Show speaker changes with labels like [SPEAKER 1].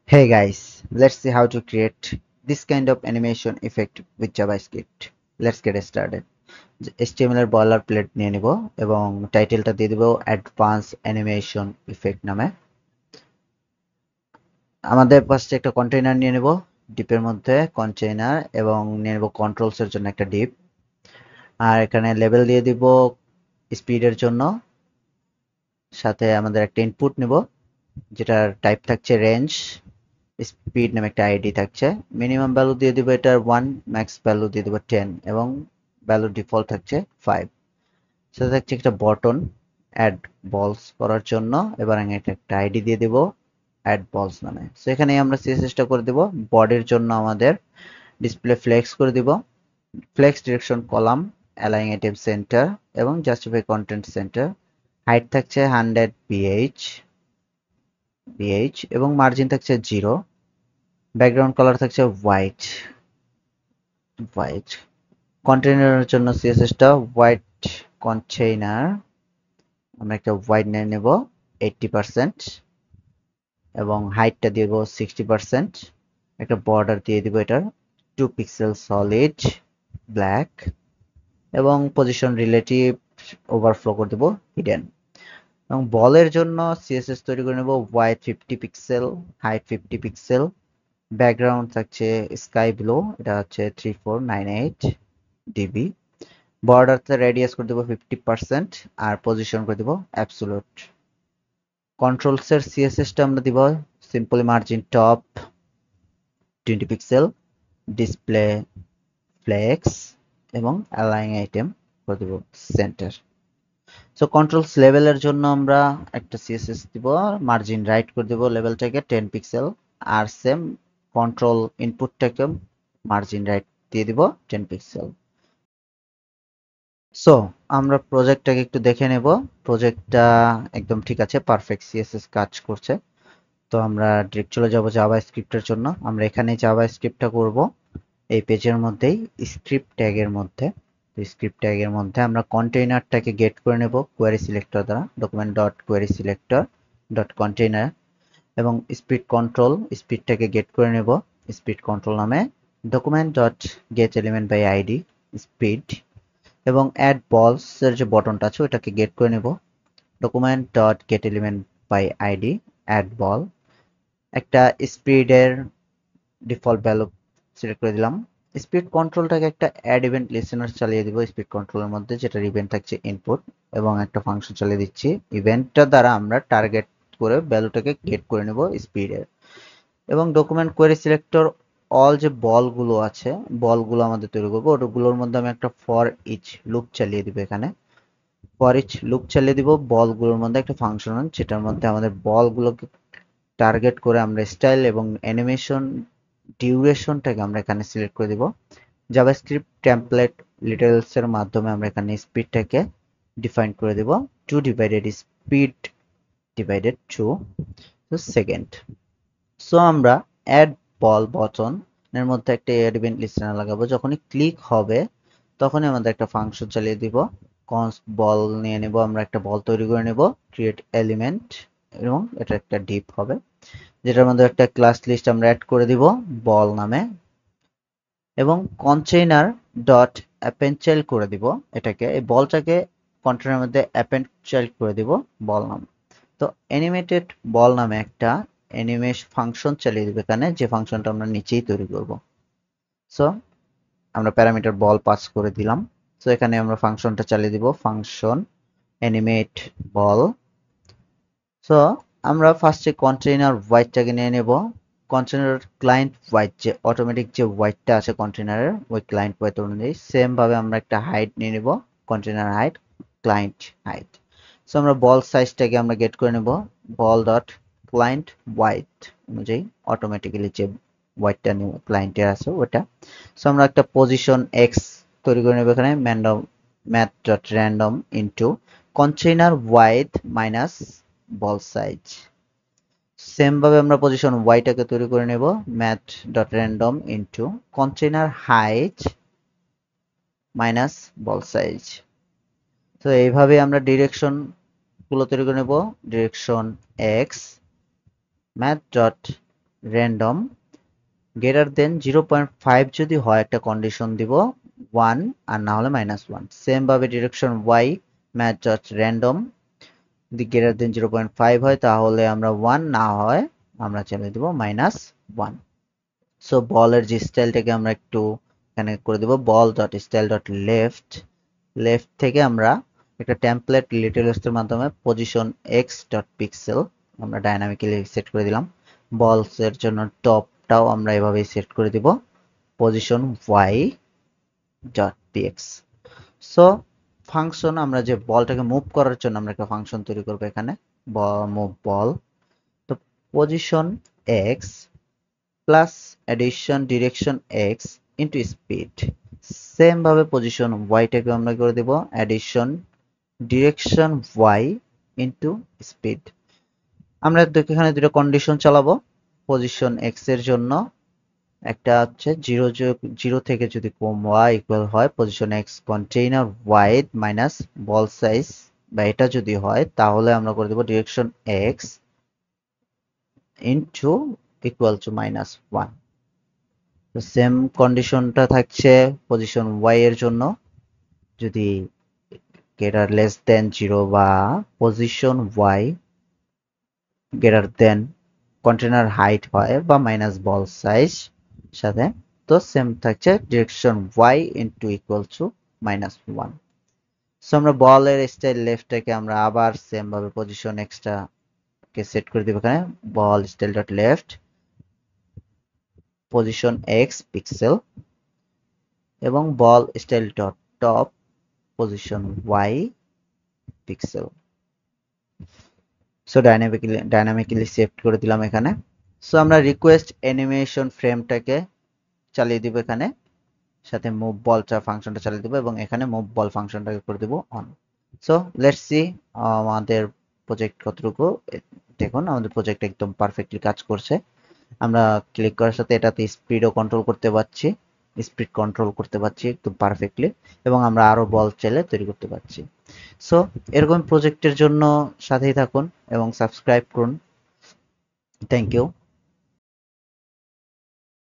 [SPEAKER 1] Hey guys, let's see how to create this kind of animation effect with JavaScript. Let's get started. HTML এর boilerplate নিয়ে নিব এবং টাইটেলটা দিয়ে দিব অ্যাডভান্স অ্যানিমেশন ইফেক্ট নামে। আমাদের ফার্স্টে একটা কন্টেইনার নিয়ে নেব, ডিপের মধ্যে কন্টেইনার এবং নিয়ে নেব কন্ট্রোলস এর জন্য একটা ডিপ। আর এখানে লেভেল দিয়ে দিব স্পিডের জন্য, সাথে আমাদের একটা ইনপুট নেব যেটার টাইপ থাকছে রেঞ্জ, স্পিড নামে একটা আইডি থাকছে। মিনিমাম ভ্যালু দিয়ে দিব এটার 1, ম্যাক্স ভ্যালু দিয়ে দিব 10 এবং ভ্যালু ডিফল্ট থাকছে 5। সাথে থাকছে একটা বটন অ্যাড বলস করার জন্য। এবার আমি একটা আইডি দিয়ে দিব অ্যাড বলস নামে। সো এখানে আমরা সিএসএসটা করে দিব। বডির জন্য আমাদের ডিসপ্লে ফ্লেক্স করে দিব, flex direction column, align items center এবং জাস্টিফাই কন্টেন্ট সেন্টার। হাইট থাকছে 100 পিএইচ এবং মার্জিন থাকছে 0। ব্যাকগ্রাউন্ড কালার থাকছে হোয়াইট। কন্টেইনারের জন্য সিএসএসটা হোয়াইট কন্টেইনার, আমরা একটা হোয়াইট নিয়ে নেব 80% এবং হাইটটা দিয়ে দেবো 60%। একটা বর্ডার দিয়ে দিব এটার 2 পিক্সেল সলিড ব্ল্যাক এবং পজিশন রিলেটিভ ওভারফ্লো করে দেবো হিডেন। এবং বলের জন্য সিএসএস তৈরি করে নেব white 50 pixel, height 50 pixel, background থাকছে স্কাই ব্লু, এটা হচ্ছে 3498 ডিবি। বর্ডারতে রেডিয়াস করে দেবো 50% আর পজিশন করে দেবো অ্যাবসোলুট। কন্ট্রোলস এর সিএসএসটা আমরা দিব simply margin top 20 pixel, display flakes এবং অ্যালাইন আইটেম করে দেবো সেন্টার। সো কন্ট্রোলস লেভেলের জন্য আমরা একটা সিএসএস দিব, মার্জিন রাইট করে দেবো লেভেলটাকে 10 পিক্সেল আর সেম কন্ট্রোল ইনপুটটাকে মার্জিন রাইট দিয়ে দিব 10 পিক্সেল। সো আমরা প্রজেক্টটাকে একটু দেখে নেব। প্রজেক্টটা একদম ঠিক আছে, পারফেক্ট সিএসএস কাজ করছে। তো আমরা ডিরেক্ট চলে যাব জাভা স্ক্রিপ্টের জন্য। আমরা এখানে জাভা স্ক্রিপ্টটা করব এই পেজের মধ্যেই, স্ক্রিপ্ট ট্যাগের মধ্যে। তো স্ক্রিপ্ট ট্যাগের মধ্যে আমরা কন্টেইনারটাকে গেট করে নেব কোয়েরি সিলেক্টর দ্বারা, document dot query selector dot container এবং স্পিড কন্ট্রোল, স্পিডটাকে গেট করে নেব স্পিড কন্ট্রোল নামে, document dot get element by ID speed এবং অ্যাড বলস এর যে বটনটা আছে ওটাকে গেট করে নেব document dot get element by ID add ball. একটা স্পিডের ডিফল্ট ভ্যালু সিলেক্ট করে দিলাম। স্পিড কন্ট্রোলটাকে একটা অ্যাড ইভেন্ট লিসেনার চালিয়ে দিব স্পিড কন্ট্রোলের মধ্যে, যেটার ইভেন্ট থাকছে ইনপুট এবং একটা ফাংশন চালিয়ে দিচ্ছি। ইভেন্টটা দ্বারা আমরা টার্গেট করে ভ্যালুটাকে গেট করে নেব স্পিডের। এবং ডকুমেন্ট কোয়েরি সিলেক্টর অল যে বলগুলো আছে, বলগুলো আমাদের তৈরি করবো, ওগুলোর মধ্যে আমি একটা ফর ইচ লুপ চালিয়ে দিব এখানে। ফর ইচ লুপ চালিয়ে দিব বলগুলোর মধ্যে একটা ফাংশন, যেটার মধ্যে আমাদের বলগুলোকে টার্গেট করে আমরা স্টাইল এবং অ্যানিমেশন ডিউরেশনটাকে আমরা এখানে সিলেক্ট করে দিব। জাভাস্ক্রিপ্ট টেমপ্লেট লিটারেলস এর মাধ্যমে আমরা এখানে স্পিডটাকে ডিফাইন করে দিব 2 divided speed divided 2 second. So আমরা অ্যাড বল বটন এর মধ্যে একটা অ্যাড ইভেন্ট লিস্টেনার লাগাবো। যখনই ক্লিক হবে তখনই আমাদের একটা ফাংশন চালিয়ে দিব। কনস্ট বল নিয়ে নেব, আমরা একটা বল তৈরি করে নেব ক্রিয়েট এলিমেন্ট এবং এটা একটা ডিপ হবে, যেটার মধ্যে একটা ক্লাস লিস্ট আমরা অ্যাড করে দিব বল নামে এবং কন্টেইনার ডট অ্যাপেন্ড চাইল্ড করে দিব এটাকে, এই বলটাকে কন্টেইনারের মধ্যে অ্যাপেন্ড চাইল্ড করে দিব বল নাম। তো অ্যানিমেটেড বল নামে একটা অ্যানিমেশ ফাংশন চালিয়ে দিব এখানে, যে ফাংশনটা আমরা নিচেই তৈরি করব। সো আমরা প্যারামিটার বল পাস করে দিলাম। সো এখানে আমরা ফাংশনটা চালিয়ে দিব ফাংশন অ্যানিমেট বল। সো আমরা ফার্স্টে কন্টেইনার হোয়াইটটাকে নিয়ে নেব। কন্টেইনার ক্লায়েন্ট হোয়াইট, যে অটোমেটিক যে হোয়াইটটা আছে কন্টেইনারের, ওই ক্লায়েন্ট হোয়াইট অনুযায়ী সেম ভাবে আমরা একটা হাইট নিয়ে নেব, container height client height. So আমরা বল সাইজটাকে আমরা গেট করে নেব বল ডট ক্লায়েন্ট হোয়াইট অনুযায়ী, অটোমেটিক্যালি যে হোয়াইটটা নিয়ে ক্লায়েন্টের আছে ওটা। সো আমরা একটা পজিশন এক্স তৈরি করে নেব এখানে, math dot random into container white minus ball size. Same ভাবে আমরা পজিশন ওয়াইটাকে তৈরি করে নেব math dot random into container height minus ball size. তো এইভাবে আমরা ডিরেকশন গুলো তৈরি করে নেব, direction X math dot random greater than 0.5 যদি হয় একটা কন্ডিশন দিব 1 আর না হলে -1। সেম ভাবে direction y match dot random যদি গ্রেটার দেন 0.5 হয় তাহলে আমরা 1, না হয় আমরা চলে দিব -1। সো বলের যে স্টাইলটাকে আমরা একটু এখানে করে দেব ball dot style dot left. Left থেকে আমরা একটা টেমপ্লেট লিটল হোস্টের মাধ্যমে পজিশন এক্স ডট পিক্সেল আমরা ডাইনামিক্যালি সেট করে দিলাম। বলস এর জন্য টপটাও আমরা এভাবেই সেট করে দিব position y dot px. So function আমরা যে বলটাকে মুভ করার জন্য আমরা একটা ফাংশন তৈরি করবো এখানে মুভ বল। তো position X plus addition direction X into speed. Same ভাবে পজিশন ওয়াইটাকে আমরা করে দেব addition direction Y into speed. আমরা এখানে দুটো কন্ডিশন চালাবো পজিশন এক্স এর জন্য। একটা হচ্ছে 0 থেকে যদি কম y ইকুয়াল হয় position X container Y minus ball size বা এটা যদি হয় তাহলে আমরা করে দেব direction X into equal to -1। তো সেম কন্ডিশনটা থাকছে পজিশন ওয়াই এর জন্য, যদি গ্রেটার লেস দেন 0 বা position y greater than container height হয় বা মাইনাস বল সাইজ সাথে, তো সেম থাকছে direction Y into equal to -1। So আমরা বলের স্টাইল লেফটটাকে আমরা আবার সেম ভাবে পজিশন এক্সটা কে সেট করে দিব এখানে ball style dot left position X pixel এবং ball style dot top position Y pixel. So dynamically save করে দিলাম এখানে। সো আমরা রিকোয়েস্ট অ্যানিমেশন ফ্রেমটাকে চালিয়ে দিব এখানে, সাথে মুভ বলটা ফাংশনটা চালিয়ে দিব এবং এখানে মুভ বল ফাংশনটাকে করে দিব অন। সো লেটস সি আমাদের প্রজেক্ট কতটুকু। দেখুন আমাদের প্রজেক্ট একদম পারফেক্টলি কাজ করছে। আমরা ক্লিক করার সাথে এটাতে স্পিডও কন্ট্রোল করতে পারছি, স্পিড কন্ট্রোল করতে পারছি একদম পারফেক্টলি, এবং আমরা আরো বল চাইলে তৈরি করতে পারছি। সো এরকম প্রজেক্টের জন্য সাথেই থাকুন এবং সাবস্ক্রাইব করুন। Thank you.